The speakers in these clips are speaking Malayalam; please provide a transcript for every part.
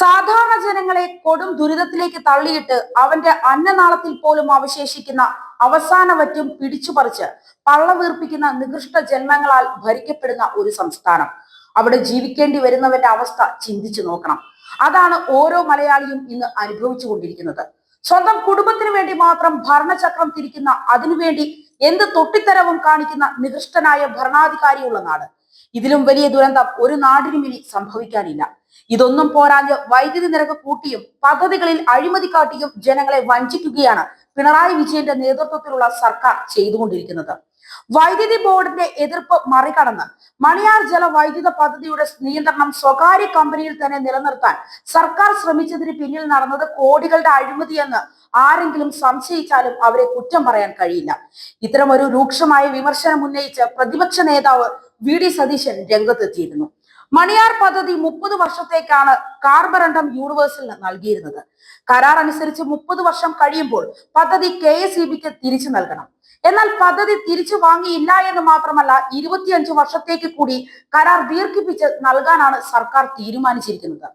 സാധാരണ ജനങ്ങളെ കൊടും ദുരിതത്തിലേക്ക് തള്ളിയിട്ട് അവന്റെ അന്നനാളത്തിൽ പോലും അവശേഷിക്കുന്ന അവസാനവറ്റും പിടിച്ചുപറിച്ച് പള്ളവീർപ്പിക്കുന്ന നികൃഷ്ട ജന്മങ്ങളാൽ ഭരിക്കപ്പെടുന്ന ഒരു സംസ്ഥാനം. അവിടെ ജീവിക്കേണ്ടി വരുന്നവന്റെ അവസ്ഥ ചിന്തിച്ചു നോക്കണം. അതാണ് ഓരോ മലയാളിയും ഇന്ന് അനുഭവിച്ചുകൊണ്ടിരിക്കുന്നത്. സ്വന്തം കുടുംബത്തിന് വേണ്ടി മാത്രം ഭരണചക്രം തിരിക്കുന്ന, അതിനുവേണ്ടി എന്ത് തൊട്ടിത്തരവും കാണിക്കുന്ന നികൃഷ്ടനായ ഭരണാധികാരിയുള്ള നാട്. ഇതിലും വലിയ ദുരന്തം ഒരു നാടിനും ഇനി സംഭവിക്കാനില്ല. ഇതൊന്നും പോരാഞ്ഞ് വൈദ്യുതി നിരക്ക് കൂട്ടിയും പദ്ധതികളിൽ അഴിമതി കാട്ടിയും ജനങ്ങളെ വഞ്ചിക്കുകയാണ് പിണറായി വിജയന്റെ നേതൃത്വത്തിലുള്ള സർക്കാർ ചെയ്തുകൊണ്ടിരിക്കുന്നത്. വൈദ്യുതി ബോർഡിന്റെ എതിർപ്പ് മറികടന്ന് മണിയാർ ജലവൈദ്യുത പദ്ധതിയുടെ നിയന്ത്രണം സ്വകാര്യ കമ്പനിയിൽ തന്നെ നിലനിർത്താൻ സർക്കാർ ശ്രമിച്ചതിന് പിന്നിൽ നടന്നത് കോടികളുടെ അഴിമതിയെന്ന് ആരെങ്കിലും സംശയിച്ചാലും അവരെ കുറ്റം പറയാൻ കഴിയില്ല. ഇത്തരമൊരു രൂക്ഷമായ വിമർശനം ഉന്നയിച്ച് പ്രതിപക്ഷ നേതാവ് വി.ഡി. സതീശൻ രംഗത്തെത്തിയിരുന്നു. മണിയാർ പദ്ധതി 30 വർഷത്തേക്കാണ് കാർബറണ്ടം യൂണിവേഴ്സലിന് നൽകിയിരുന്നത്. കരാർ അനുസരിച്ച് 30 വർഷം കഴിയുമ്പോൾ പദ്ധതി KSEBക്ക് തിരിച്ചു നൽകണം. എന്നാൽ പദ്ധതി തിരിച്ചു വാങ്ങിയില്ല എന്ന് മാത്രമല്ല, 25 വർഷത്തേക്ക് കൂടി കരാർ ദീർഘിപ്പിച്ച് നൽകാനാണ് സർക്കാർ തീരുമാനിച്ചിരിക്കുന്നത്.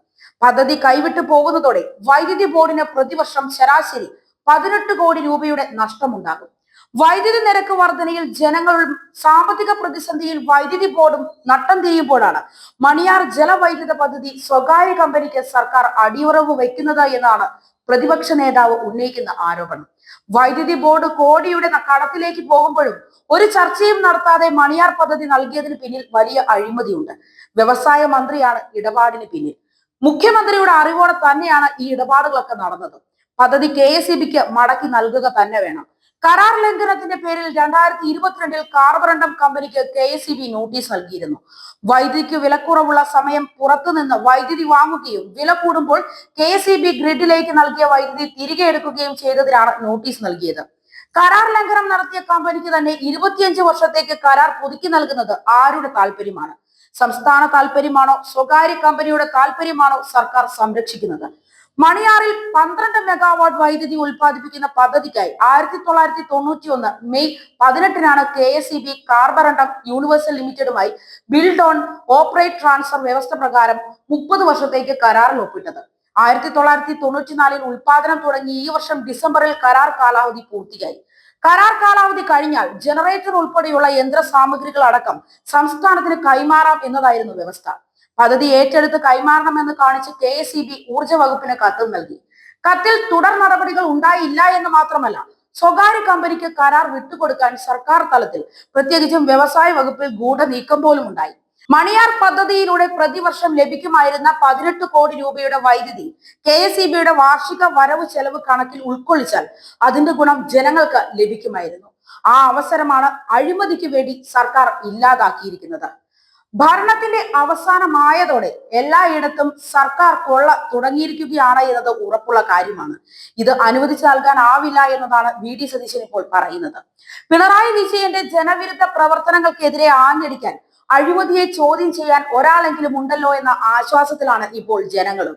പദ്ധതി കൈവിട്ടു പോകുന്നതോടെ വൈദ്യുതി ബോർഡിന് പ്രതിവർഷം ശരാശരി 18 കോടി രൂപയുടെ നഷ്ടമുണ്ടാകും. വൈദ്യുതി നിരക്ക് വർധനയിൽ ജനങ്ങളും സാമ്പത്തിക പ്രതിസന്ധിയിൽ വൈദ്യുതി ബോർഡും നട്ടം തിരിയുമ്പോഴാണ് മണിയാർ ജലവൈദ്യുത പദ്ധതി സ്വകാര്യ കമ്പനിക്ക് സർക്കാർ അടിയുറവ് വയ്ക്കുന്നത് എന്നാണ് പ്രതിപക്ഷ നേതാവ് ഉന്നയിക്കുന്ന ആരോപണം. വൈദ്യുതി ബോർഡ് കോടിയുടെ കടത്തിലേക്ക് പോകുമ്പോഴും ഒരു ചർച്ചയും നടത്താതെ മണിയാർ പദ്ധതി നൽകിയതിന് പിന്നിൽ വലിയ അഴിമതിയുണ്ട്. വ്യവസായ മന്ത്രിയാണ് ഇടപാടിന് പിന്നിൽ. മുഖ്യമന്ത്രിയുടെ അറിവോടെ തന്നെയാണ് ഈ ഇടപാടുകളൊക്കെ നടന്നത്. പദ്ധതി KSEBക്ക് മടക്കി നൽകുക തന്നെ വേണം. കരാർ ലംഘനത്തിന്റെ പേരിൽ 2022 കാർബറണ്ടം കമ്പനിക്ക് KSEB നോട്ടീസ് നൽകിയിരുന്നു. വൈദ്യുതിക്ക് വിലക്കുറവുള്ള സമയം പുറത്തുനിന്ന് വൈദ്യുതി വാങ്ങുകയും വില കൂടുമ്പോൾ KSEB ഗ്രിഡിലേക്ക് നൽകിയ വൈദ്യുതി തിരികെ എടുക്കുകയും ചെയ്തതിനാണ് നോട്ടീസ് നൽകിയത്. കരാർ ലംഘനം നടത്തിയ കമ്പനിക്ക് തന്നെ 25 വർഷത്തേക്ക് കരാർ പുതുക്കി നൽകുന്നത് ആരുടെ താല്പര്യമാണ്? സംസ്ഥാന താല്പര്യമാണോ സ്വകാര്യ കമ്പനിയുടെ താല്പര്യമാണോ സർക്കാർ സംരക്ഷിക്കുന്നത്? മണിയാറിൽ 12 മെഗാവാട്ട് വൈദ്യുതി ഉൽപ്പാദിപ്പിക്കുന്ന പദ്ധതിക്കായി 1991 മെയ് 18 KSEB കാർബറണ്ടം യൂണിവേഴ്സൽ ലിമിറ്റഡുമായി ബിൽഡ് ഓൺ ഓപ്പറേറ്റ് ട്രാൻസ്ഫർ വ്യവസ്ഥ പ്രകാരം 30 വർഷത്തേക്ക് കരാറിൽ ഒപ്പിട്ടത്. 1994 ഉൽപാദനം തുടങ്ങി ഈ വർഷം ഡിസംബറിൽ കരാർ കാലാവധി പൂർത്തിയായി. കരാർ കാലാവധി കഴിഞ്ഞാൽ ജനറേറ്റർ ഉൾപ്പെടെയുള്ള യന്ത്ര സാമഗ്രികൾ അടക്കം സംസ്ഥാനത്തിന് കൈമാറാം എന്നതായിരുന്നു വ്യവസ്ഥ. പദ്ധതി ഏറ്റെടുത്ത് കൈമാറണമെന്ന് കാണിച്ച് KSEB ഊർജ്ജ വകുപ്പിന് കത്ത് നൽകി. കത്തിൽ തുടർ നടപടികൾ ഉണ്ടായില്ല എന്ന് മാത്രമല്ല, സ്വകാര്യ കമ്പനിക്ക് കരാർ വിട്ടുകൊടുക്കാൻ സർക്കാർ തലത്തിൽ പ്രത്യേകിച്ചും വ്യവസായ വകുപ്പിൽ ഗൂഢനീക്കം പോലും ഉണ്ടായി. മണിയാർ പദ്ധതിയിലൂടെ പ്രതിവർഷം ലഭിക്കുമായിരുന്ന 18 കോടി രൂപയുടെ വൈദ്യുതി KSEBയുടെ വാർഷിക വരവ് ചെലവ് കണക്കിൽ ഉൾക്കൊള്ളിച്ചാൽ അതിന്റെ ഗുണം ജനങ്ങൾക്ക് ലഭിക്കുമായിരുന്നു. ആ അവസരമാണ് അഴിമതിക്ക് വേണ്ടി സർക്കാർ ഇല്ലാതാക്കിയിരിക്കുന്നത്. ഭരണത്തിന്റെ അവസാനമായതോടെ എല്ലായിടത്തും സർക്കാർ കൊള്ള തുടങ്ങിയിരിക്കുകയാണ് എന്നത് ഉറപ്പുള്ള കാര്യമാണ്. ഇത് അനുവദിച്ചു നൽകാനാവില്ല എന്നതാണ് വി.ഡി. സതീശൻ ഇപ്പോൾ പറയുന്നത്. പിണറായി വിജയന്റെ ജനവിരുദ്ധ പ്രവർത്തനങ്ങൾക്കെതിരെ ആഞ്ഞടിക്കാൻ, അഴിമതിയെ ചോദ്യം ചെയ്യാൻ ഒരാളെങ്കിലും ഉണ്ടല്ലോ എന്ന ആശ്വാസത്തിലാണ് ഇപ്പോൾ ജനങ്ങളും.